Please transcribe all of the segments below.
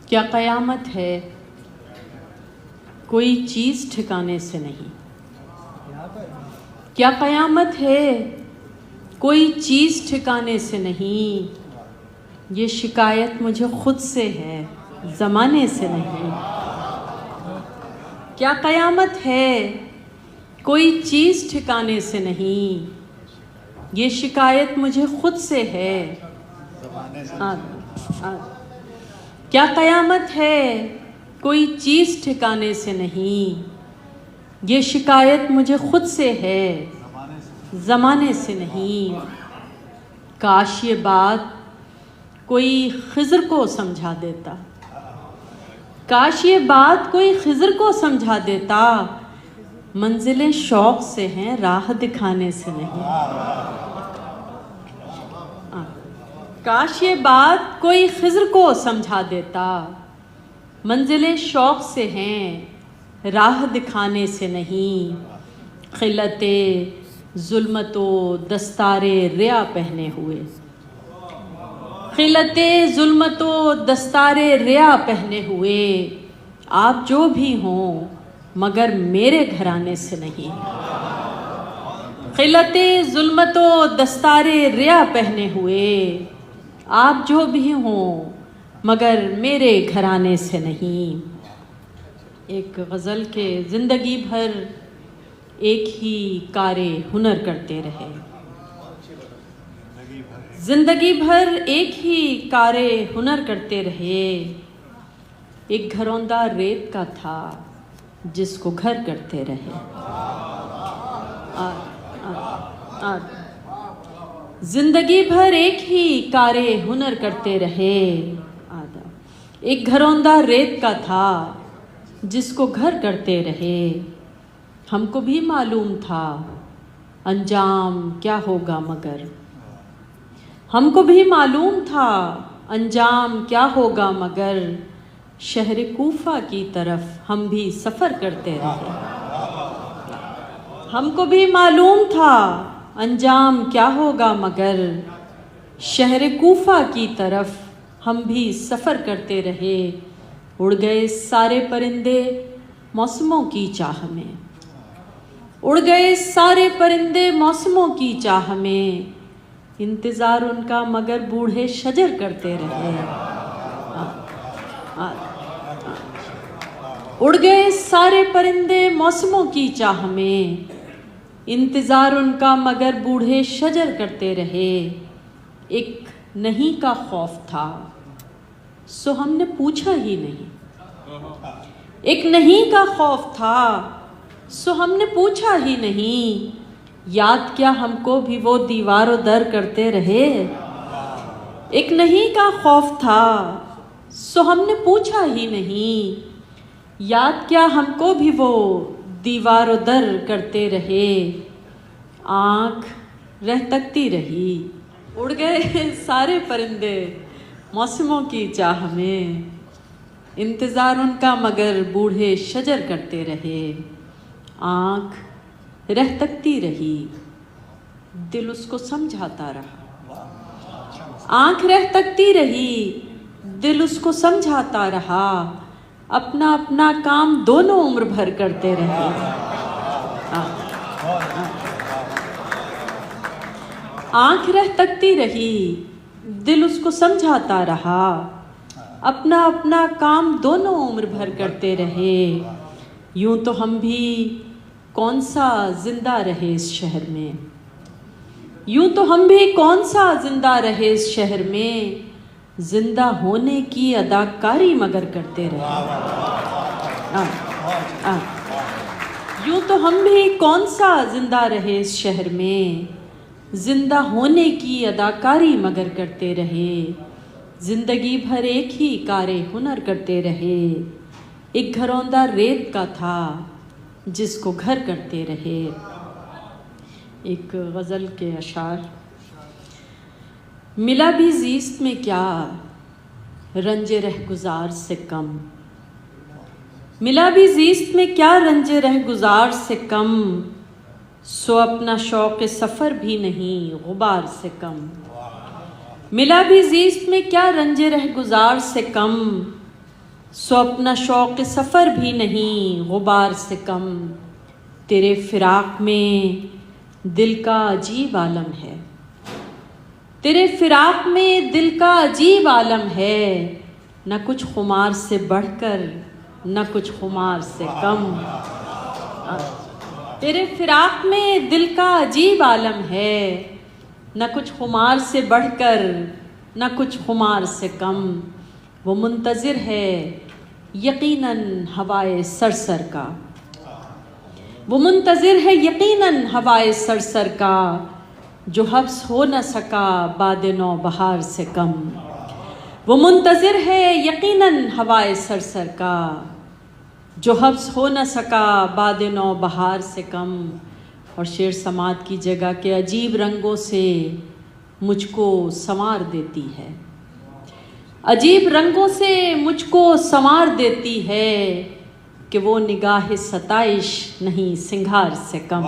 کیا قیامت ہے کوئی چیز ٹھکانے سے نہیں؟ کیا قیامت ہے کوئی چیز ٹھکانے سے نہیں؟ یہ شکایت مجھے خود سے ہے، زمانے سے نہیں۔ کیا قیامت ہے کوئی چیز ٹھکانے سے نہیں؟ یہ شکایت مجھے خود سے ہے، کیا قیامت ہے کوئی چیز ٹھکانے سے نہیں؟ یہ شکایت مجھے خود سے ہے، زمانے سے نہیں۔ کاش یہ بات کوئی خضر کو سمجھا دیتا، کاش یہ بات کوئی خضر کو سمجھا دیتا، منزلیں شوق سے ہیں راہ دکھانے سے نہیں۔ کاش یہ بات کوئی خضر کو سمجھا دیتا، منزلیں شوق سے ہیں راہ دکھانے سے نہیں۔ خلعت ظلمت و دستار ریا پہنے ہوئے، خلعت ظلمت و دستار ریا پہنے ہوئے، آپ جو بھی ہوں مگر میرے گھرانے سے نہیں۔ خلعت ظلمت و دستار ریا پہنے ہوئے، آپ جو بھی ہوں مگر میرے گھرانے سے نہیں۔ ایک غزل کے زندگی بھر ایک ہی کار ہنر کرتے رہے، زندگی بھر ایک ہی کار ہنر کرتے رہے۔ ایک گھروندہ ریت کا تھا جس کو گھر کرتے رہے۔ زندگی بھر ایک ہی کار ہنر کرتے رہے۔ ایک گھروندہ ریت کا تھا جس کو گھر کرتے رہے۔ ہم کو بھی معلوم تھا انجام کیا ہوگا مگر، ہم کو بھی معلوم تھا انجام کیا ہوگا مگر، شہر کوفہ کی طرف ہم بھی سفر کرتے رہے۔ ہم کو بھی معلوم تھا انجام کیا ہوگا مگر، شہر کوفہ کی طرف ہم بھی سفر کرتے رہے۔ اڑ گئے سارے پرندے موسموں کی چاہ میں، اڑ گئے سارے پرندے موسموں کی چاہ میں، انتظار ان کا مگر بوڑھے شجر کرتے رہے۔ اڑ گئے سارے پرندے موسموں کی چاہ میں، انتظار ان کا مگر بوڑھے شجر کرتے رہے۔ ایک نہیں کا خوف تھا سو ہم نے پوچھا ہی نہیں، ایک نہیں کا خوف تھا سو ہم نے پوچھا ہی نہیں، یاد کیا ہم کو بھی وہ دیوار و در کرتے رہے۔ ایک نہیں کا خوف تھا سو ہم نے پوچھا ہی نہیں، یاد کیا ہم کو بھی وہ دیوار و در کرتے رہے۔ آنکھ رہ تکتی رہی، اڑ گئے سارے پرندے موسموں کی چاہ میں، انتظار ان کا مگر بوڑھے شجر کرتے رہے۔ آنکھ رہ تکتی رہی، دل اس کو سمجھاتا رہا، آنکھ رہ تکتی رہی، دل اس کو سمجھاتا رہا، اپنا اپنا کام دونوں عمر بھر کرتے رہے۔ آنکھ رہ تکتی رہی، دل اس کو سمجھاتا رہا، اپنا اپنا کام دونوں عمر بھر کرتے رہے۔ یوں تو ہم بھی کون سا زندہ رہے اس شہر میں، یوں تو ہم بھی کون سا زندہ رہے اس شہر میں، زندہ ہونے کی اداکاری مگر کرتے رہے۔ یوں تو ہم بھی کون سا زندہ رہے اس شہر میں، زندہ ہونے کی اداکاری مگر کرتے رہے۔ زندگی بھر ایک ہی کار ہنر کرتے رہے۔ ایک گھروندہ ریت کا تھا جس کو گھر کرتے رہے۔ ایک غزل کے اشعار۔ ملا بھی زیست میں کیا رنج رہ گزار سے کم، ملا بھی زیست میں کیا رنج رہ گزار سے کم، سو اپنا شوق سفر بھی نہیں غبار سے کم۔ ملا بھی زیست میں کیا رنج رہ گزار سے کم، سو اپنا شوق سفر بھی نہیں غبار سے کم، تیرے فراق میں دل کا عجیب عالم ہے، تیرے فراق میں دل کا عجیب عالم ہے، نہ کچھ خمار سے بڑھ کر نہ کچھ خمار سے کم۔ تیرے فراق میں دل کا عجیب عالم ہے، نہ کچھ خمار سے بڑھ کر نہ کچھ خمار سے کم۔ وہ منتظر ہے یقیناً ہوائے سرسر کا، وہ منتظر ہے یقیناً ہوائے سرسر کا، جو حبس ہو نہ سکا باد نو بہار سے کم۔ وہ منتظر ہے یقیناً ہوائے سرسر کا، جو حبس ہو نہ سکا باد نو بہار سے کم۔ اور شعر سماعت کی جگہ کے عجیب رنگوں سے مجھ کو سنوار دیتی ہے، عجیب رنگوں سے مجھ کو سنوار دیتی ہے، کہ وہ نگاہ ستائش نہیں سنگھار سے کم۔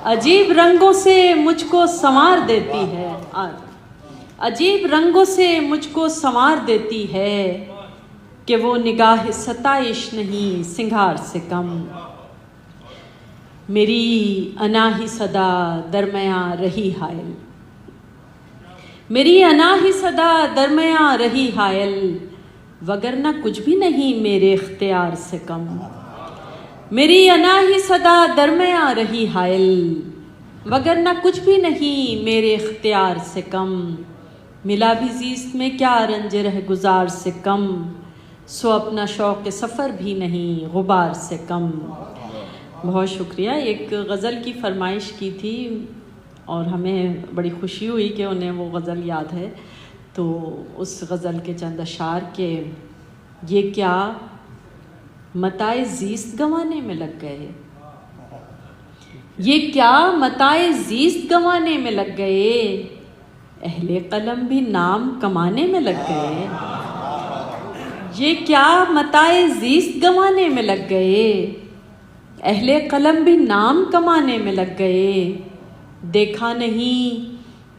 عجیب رنگوں سے مجھ کو سنوار دیتی ہے، عجیب رنگوں سے مجھ کو سنوار دیتی ہے، کہ وہ نگاہ ستائش نہیں سنگھار سے کم۔ میری انا ہی صدا درمیاں رہی حائل، میری انا ہی صدا درمیاں رہی حائل، وگرنہ کچھ بھی نہیں میرے اختیار سے کم۔ میری انا ہی صدا درمیاں رہی حائل، وگرنہ کچھ بھی نہیں میرے اختیار سے کم۔ ملا بھی زیست میں کیا رنج رہ گزار سے کم، سو اپنا شوق سفر بھی نہیں غبار سے کم۔ بہت شکریہ۔ ایک غزل کی فرمائش کی تھی اور ہمیں بڑی خوشی ہوئی کہ انہیں وہ غزل یاد ہے، تو اس غزل کے چند اشعار کے یہ کیا متاع زیست گنوانے میں لگ گئے، یہ کیا متاع زیست گنوانے میں لگ گئے، اہل قلم بھی نام کمانے میں لگ گئے، یہ کیا متاع زیست گنوانے میں لگ گئے، اہل قلم بھی نام کمانے میں لگ گئے۔ دیکھا نہیں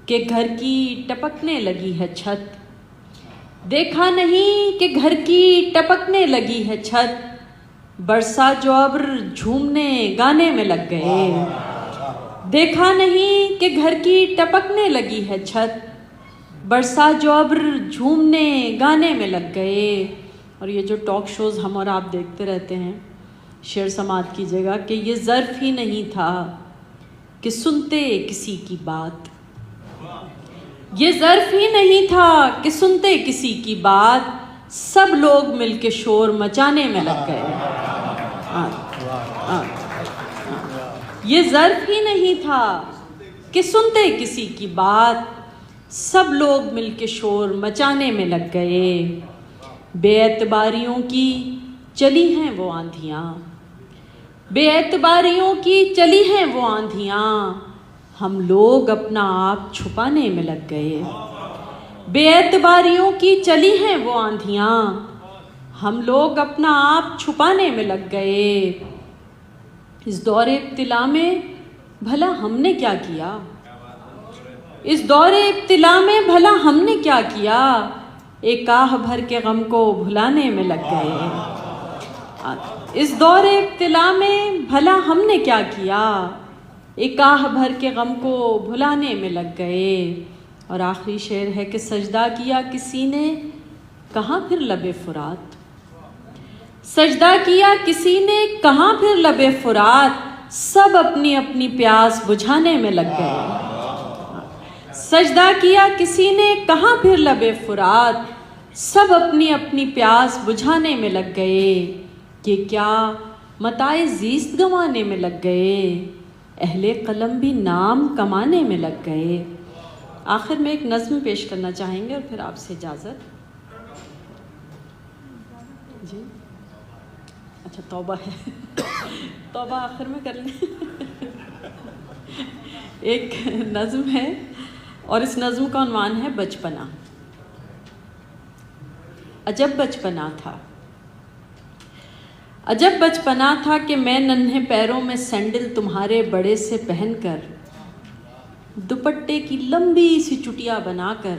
کہ گھر کی ٹپکنے لگی ہے چھت، دیکھا نہیں کہ گھر کی ٹپکنے لگی ہے چھت، برسا جو ابر جھومنے گانے میں لگ گئے۔ دیکھا نہیں کہ گھر کی ٹپکنے لگی ہے چھت، برسا جو ابر جھومنے گانے میں لگ گئے۔ اور یہ جو ٹاک شوز ہم اور آپ دیکھتے رہتے ہیں شعر سماعت کی جگہ، کہ یہ ظرف ہی نہیں تھا کہ سنتے کسی کی بات، یہ ظرف ہی نہیں تھا کہ سنتے کسی کی بات، سب لوگ مل کے شور مچانے میں لگ گئے۔ یہ ظرف ہی نہیں تھا کہ سنتے کسی کی بات، سب لوگ مل کے شور مچانے میں لگ گئے۔ بے اعتباریوں کی چلی ہیں وہ آندھیاں، بے اعتباریوں کی چلی ہیں وہ آندھیاں، ہم لوگ اپنا آپ چھپانے میں لگ گئے۔ بے اعتباریوں کی چلی ہیں وہ آندھیاں، ہم لوگ اپنا آپ چھپانے میں لگ گئے۔ اس دور ابتلا میں بھلا ہم نے کیا کیا، اس دور ابتلا میں بھلا ہم نے کیا کیا، ایک آہ بھر کے غم کو بھلانے میں لگ گئے۔ اس دور ابتلا میں بھلا ہم نے کیا کیا، ایک آہ بھر کے غم کو بھلانے میں لگ گئے۔ اور آخری شعر ہے کہ سجدہ کیا کسی نے کہاں پھر لب فرات، سجدہ کیا کسی نے کہاں پھر لب فرات، سب اپنی اپنی پیاس بجھانے میں لگ گئے۔ سجدہ کیا کسی نے کہاں پھر لب فرات، سب اپنی اپنی پیاس بجھانے میں لگ گئے۔ یہ کیا متاع زیست گنوانے میں لگ گئے، اہل قلم بھی نام کمانے میں لگ گئے۔ آخر میں ایک نظم پیش کرنا چاہیں گے اور پھر آپ سے اجازت۔ جی اچھا توبہ ہے، توبہ آخر میں کر لیں۔ ایک نظم ہے اور اس نظم کا عنوان ہے بچپنا۔ عجب بچپنا تھا، عجب بچپنا تھا کہ میں ننھے پیروں میں سینڈل تمہارے بڑے سے پہن کر، دوپٹے کی لمبی سی چٹیا بنا کر،